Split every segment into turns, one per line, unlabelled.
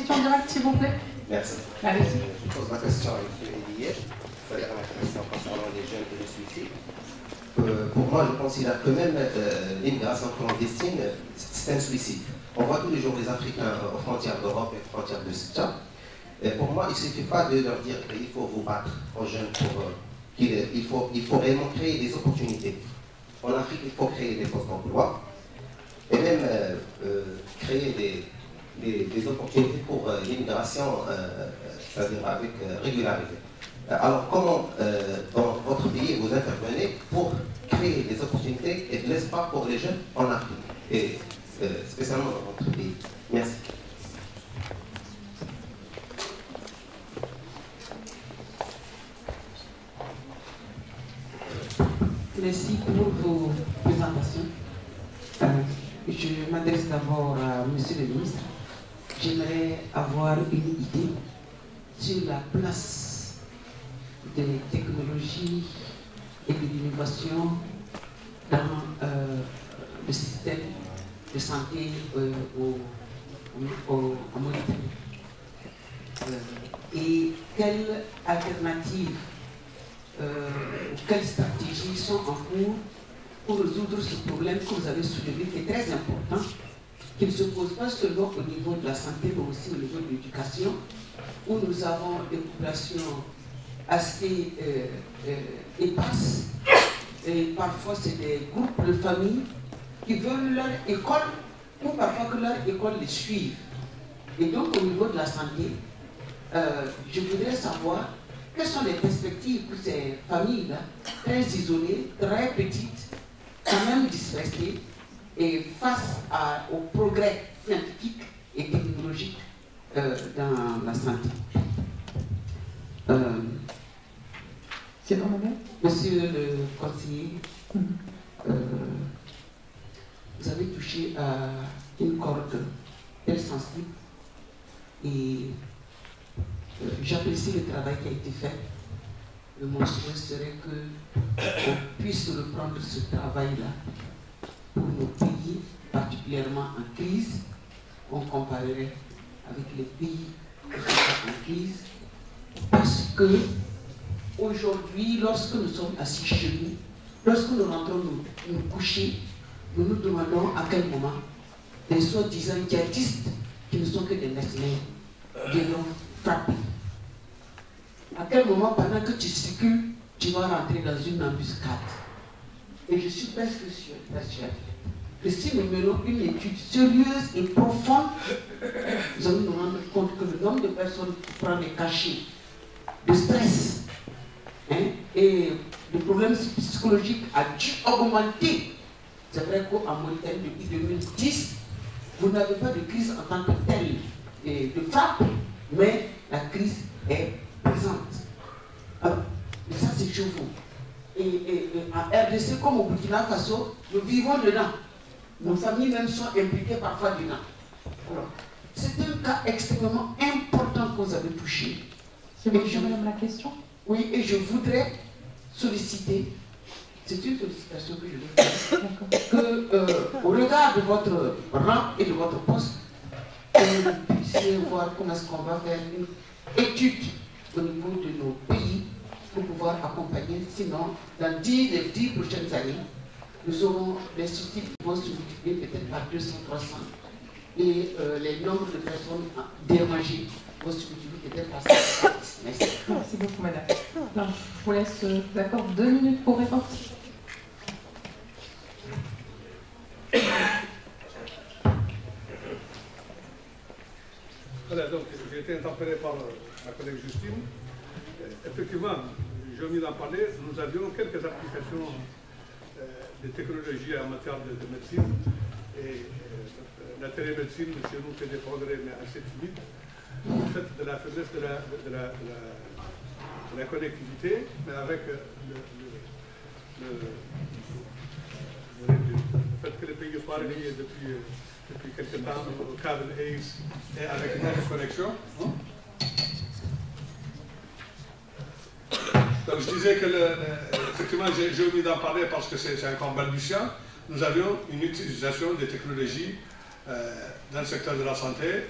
question directe, s'il vous plaît.
Merci.
Allez-y.
Je pose ma question à M. Elié, c'est-à-dire ma question concernant les jeunes et le suicide. Pour moi, je considère que même l'immigration clandestine, c'est un suicide. On voit tous les jours les Africains aux frontières d'Europe et aux frontières de Tchad. Et pour moi, il ne suffit pas de leur dire qu'il faut vous battre aux jeunes pour il faut réellement créer des opportunités. En Afrique, il faut créer des postes d'emploi et même créer des opportunités pour l'immigration, c'est-à-dire avec régularité. Alors, comment dans votre pays vous intervenez pour créer des opportunités et de l'espoir pour les jeunes en Afrique, et spécialement dans votre pays? Merci.
Merci pour vos présentations. Je m'adresse d'abord à Monsieur le ministre. J'aimerais avoir une idée sur la place des technologies et de l'innovation dans le système de santé en Mauritanie. Et quelles alternatives, quelles stratégies sont en cours pour résoudre ce problème que vous avez soulevé, qui est très important, qui ne se pose pas seulement au niveau de la santé, mais aussi au niveau de l'éducation, où nous avons des populations assez éparses, et parfois c'est des groupes de familles qui veulent leur école, ou parfois que leur école les suive. Et donc au niveau de la santé, je voudrais savoir quelles sont les perspectives pour ces familles-là, très isolées, très petites, quand même dispersées, et face au progrès scientifique et technologique dans la santé.
C'est bon, madame?
Monsieur le conseiller, vous avez touché à une corde très sensible et j'apprécie le travail qui a été fait. Mon souhait serait qu'on puisse reprendre ce travail-là pour nos pays, particulièrement en crise. On comparerait avec les pays qui sont en crise. Parce que aujourd'hui, lorsque nous sommes assis chez nous, lorsque nous rentrons nous coucher, nous nous demandons à quel moment des soi-disant djihadistes qui ne sont que des mercenaires viendront frapper. À quel moment, pendant que tu circules, tu vas rentrer dans une embuscade. Et je suis presque persuadée que si nous menons une étude sérieuse et profonde, nous allons nous rendre compte que le nombre de personnes qui prennent des cachets de stress et de problèmes psychologiques a dû augmenter. C'est vrai qu'en Mauritanie, depuis 2010, vous n'avez pas de crise en tant que telle de frappe, mais la crise est présente. Alors, ça c'est chez vous. Et en RDC comme au Burkina Faso, nous vivons dedans. Nos familles même sont impliquées parfois dedans. Alors, c'est un cas extrêmement important que vous avez touché.
C'est vous, madame, la question?
Oui, et je voudrais solliciter, c'est une sollicitation que je vais faire, que au regard de votre rang et de votre poste, que vous puissiez voir comment est-ce qu'on va faire une étude au niveau de nos pays pour pouvoir accompagner. Sinon, dans les 10 prochaines années, nous aurons des instituts qui vont se multiplier peut-être par 200, 300. Et les nombres de personnes dérangées vont se multiplier peut-être par 100. Merci.
Merci beaucoup, madame. Alors, je vous laisse, d'accord, 2 minutes pour répondre.
Voilà, donc j'ai été interpellé par ma collègue Justine. Effectivement, j'ai envie d'en parler. Nous avions quelques applications de technologie en matière de médecine. Et la télémédecine, chez nous, fait des progrès, mais assez timides. Du fait de la faiblesse de la connectivité, mais avec le fait que les pays soient reliés depuis quelque temps au câble ACE et avec une autre connexion. Donc je disais que, effectivement, j'ai envie d'en parler parce que c'est encore balbutiant. Nous avions une utilisation des technologies dans le secteur de la santé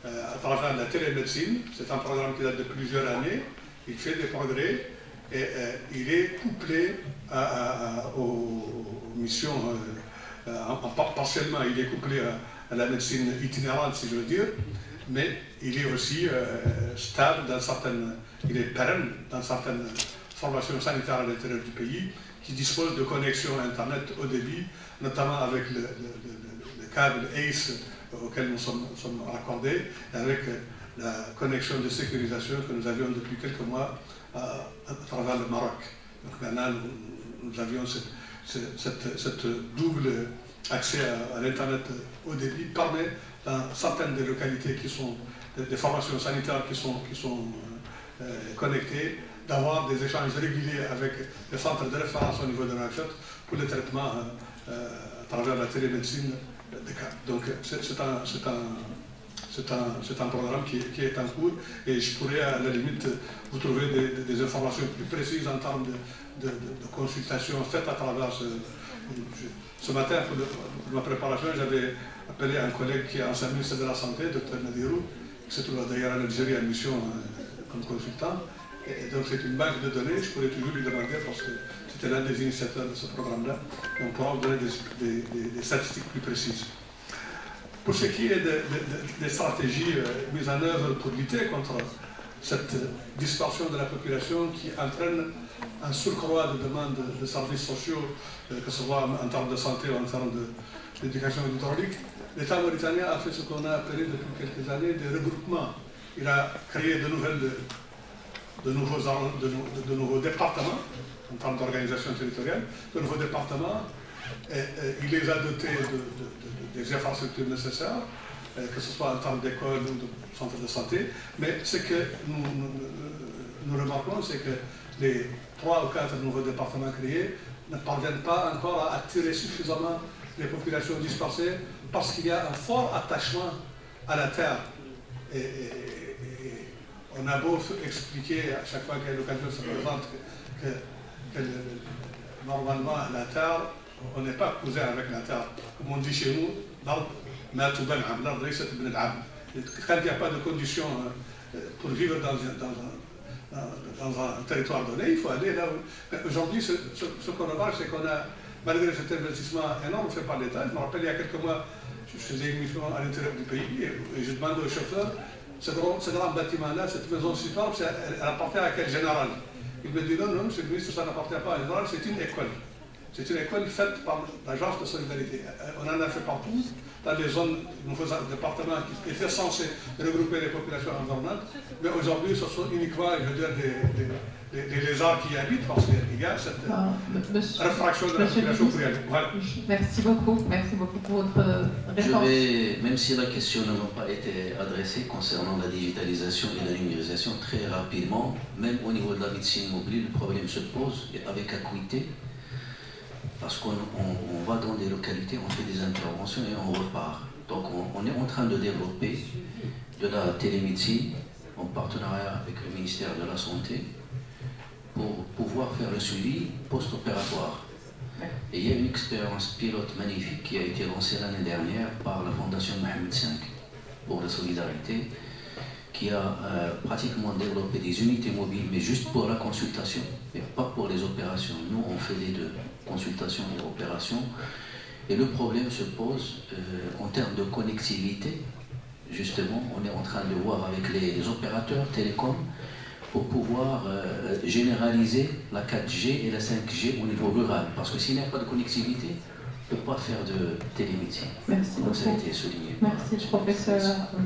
à travers la télémédecine. C'est un programme qui date de plusieurs années. Il fait des progrès et il est couplé aux missions, partiellement il est couplé à la médecine itinérante, si je veux dire, mais il est aussi stable dans certaines, il est pérenne dans certaines formations sanitaires à l'intérieur du pays qui disposent de connexions Internet haut débit, notamment avec le câble ACE auquel nous sommes raccordés, et avec la connexion de sécurisation que nous avions depuis quelques mois à travers le Maroc. Donc maintenant, nous avions cette double accès à l'Internet haut débit permet dans certaines des localités qui sont des formations sanitaires qui sont connectées, d'avoir des échanges réguliers avec les centres de référence au niveau de Nouakchott pour le traitement à travers la télémédecine des cas. Donc c'est un programme qui est en cours et je pourrais à la limite vous trouver des informations plus précises en termes de consultations faites à travers ce matin pour ma préparation. J'avais appelé un collègue qui est ancien ministre de la Santé, Dr Nadirou, qui se trouve d'ailleurs en Algérie en mission comme consultant. Et donc c'est une banque de données, je pourrais toujours lui demander parce que c'était l'un des initiateurs de ce programme-là, et on pourra vous donner des statistiques plus précises. Pour ce qui est des stratégies mises en œuvre pour lutter contre cette distorsion de la population qui entraîne un surcroît de demandes de services sociaux, que ce soit en termes de santé ou en termes d'éducation hydraulique, l'État mauritanien a fait ce qu'on a appelé depuis quelques années des regroupements. Il a créé de nouveaux départements en termes d'organisation territoriale, de nouveaux départements, et il les a dotés des infrastructures nécessaires, que ce soit en termes d'écoles ou de centres de santé. Mais ce que nous remarquons, c'est que les 3 ou 4 nouveaux départements créés ne parviennent pas encore à attirer suffisamment les populations dispersées parce qu'il y a un fort attachement à la terre. Et on a beau expliquer à chaque fois qu'il y a l'occasion se présente que normalement la terre, on n'est pas cousin avec la terre. Comme on dit chez nous, quand il n'y a pas de conditions pour vivre dans un territoire donné, il faut aller là où... Aujourd'hui, ce qu'on remarque, c'est qu'on a, malgré cet investissement énorme fait par l'État, je me rappelle il y a quelques mois, je faisais une mission à l'intérieur du pays et je demandais au chauffeur, ce grand bâtiment-là, cette maison superbe, elle appartient à quel général? Il me dit non, monsieur le ministre, ça n'appartient pas à un général, c'est une école. C'est une école faite par l'agence de solidarité. On en a fait partout, dans les zones, nouveaux départements qui étaient censés regrouper les populations environnantes, mais aujourd'hui, ce sont uniquement, je veux dire, des lézards qui y habitent, parce qu'il y a cette réfraction de la population pour y aller. Voilà.
Merci beaucoup pour votre réponse.
Même si la question n'a pas été adressée concernant la digitalisation et la numérisation, très rapidement, même au niveau de la médecine mobile, le problème se pose avec acuité. Parce qu'on va dans des localités, on fait des interventions et on repart. Donc on est en train de développer de la télémédecine en partenariat avec le ministère de la Santé pour pouvoir faire le suivi post-opératoire. Et il y a une expérience pilote magnifique qui a été lancée l'année dernière par la Fondation Mohamed V pour la solidarité, qui a pratiquement développé des unités mobiles, mais juste pour la consultation, mais pas pour les opérations. Nous, on fait les deux, consultation et opération. Et le problème se pose en termes de connectivité. Justement, on est en train de voir avec les opérateurs télécoms pour pouvoir généraliser la 4G et la 5G au niveau rural. Parce que s'il n'y a pas de connectivité, on ne peut pas faire de télémédecine.
Merci beaucoup.
Ça a été souligné.
Merci, professeur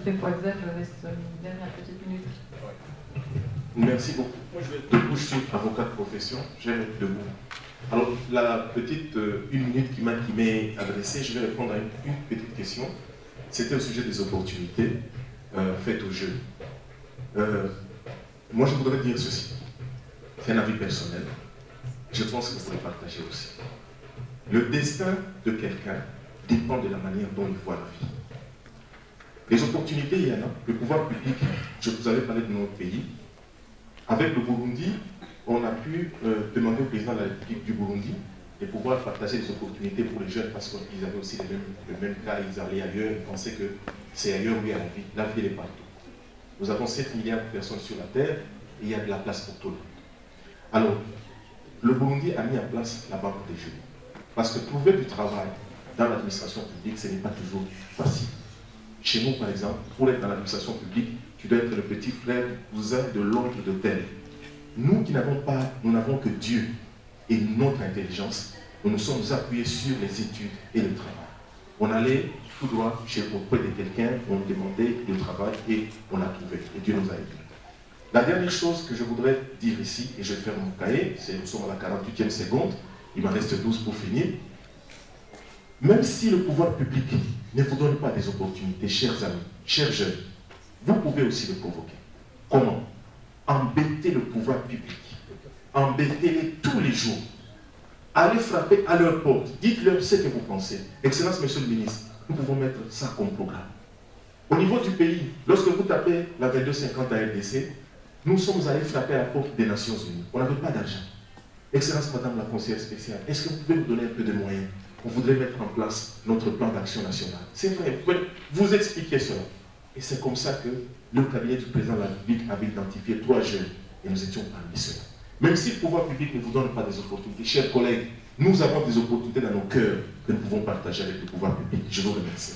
Fepoisel. Je laisse une dernière petite minute.
Merci beaucoup. Moi, je vais être debout, je suis avocat de profession, je vais être debout. Alors, la petite 1 minute qui m'est adressée, je vais répondre à une petite question. C'était au sujet des opportunités faites aux jeunes. Moi, je voudrais dire ceci. C'est un avis personnel. Je pense que vous pouvez partager aussi. Le destin de quelqu'un dépend de la manière dont il voit la vie. Les opportunités, il y en a. Le pouvoir public, je vous avais parlé de notre pays. Avec le Burundi, on a pu demander au président de la République du Burundi de pouvoir partager les opportunités pour les jeunes parce qu'ils avaient aussi le même cas, ils allaient ailleurs, ils pensaient que c'est ailleurs où il y a la vie elle est partout. Nous avons 7 milliards de personnes sur la Terre et il y a de la place pour tout le monde. Alors, le Burundi a mis en place la banque des jeunes. Parce que trouver du travail dans l'administration publique, ce n'est pas toujours facile. Chez nous, par exemple, pour être dans l'administration publique, tu dois être le petit frère, cousin de l'oncle de tel. Nous qui n'avons que Dieu et notre intelligence, nous nous sommes appuyés sur les études et le travail. On allait tout droit auprès de quelqu'un, on demandait le travail et on a trouvé. Et Dieu nous a aidés. La dernière chose que je voudrais dire ici, et je vais faire mon cahier, nous sommes à la 48e seconde, il m'en reste 12 pour finir. Même si le pouvoir public ne vous donne pas des opportunités, chers amis, chers jeunes, vous pouvez aussi le provoquer. Comment? Embêtez le pouvoir public. Embêtez-les tous les jours. Allez frapper à leur porte. Dites-leur ce que vous pensez. Excellence, Monsieur le ministre, nous pouvons mettre ça comme programme. Au niveau du pays, lorsque vous tapez la 2250 à RDC, nous sommes allés frapper à la porte des Nations Unies. On n'avait pas d'argent. Excellence, Madame la conseillère spéciale, est-ce que vous pouvez nous donner un peu de moyens? On voudrait mettre en place notre plan d'action national. C'est vrai, vous pouvez vous expliquer cela. Et c'est comme ça que le cabinet du président de la République avait identifié 3 jeunes. Et nous étions parmi ceux-là. Même si le pouvoir public ne vous donne pas des opportunités, chers collègues, nous avons des opportunités dans nos cœurs que nous pouvons partager avec le pouvoir public. Je vous remercie.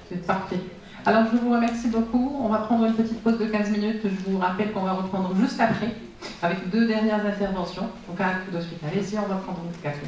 C'est parfait. Alors je vous remercie beaucoup. On va prendre une petite pause de 15 minutes. Je vous rappelle qu'on va reprendre juste après avec 2 dernières interventions. Donc à tout de suite. Allez-y, on va prendre une café.